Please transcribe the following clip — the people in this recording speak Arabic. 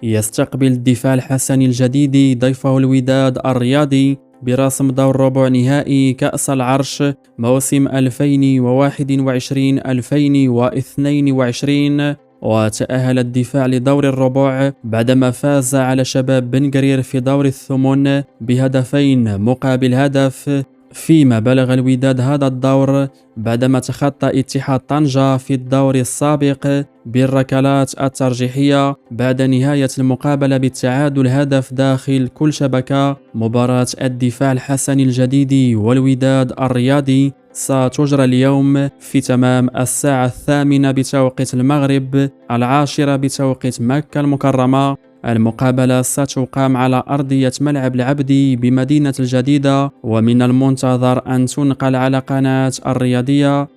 يستقبل الدفاع الحسني الجديد ضيفه الوداد الرياضي برسم دور ربع نهائي كأس العرش موسم 2021-2022، وتأهل الدفاع لدور الربع بعدما فاز على شباب بن قرير في دور الثمن بهدفين مقابل هدف، فيما بلغ الوداد هذا الدور بعدما تخطى اتحاد طنجة في الدور السابق بالركلات الترجيحية بعد نهاية المقابلة بالتعادل هدف داخل كل شبكة. مباراة الدفاع الحسني الجديد والوداد الرياضي ستجرى اليوم في تمام الساعة 8 بتوقيت المغرب، 10 بتوقيت مكة المكرمة. المقابلة ستقام على أرضية ملعب العبدي بمدينة الجديدة، ومن المنتظر أن تنقل على قناة الرياضية.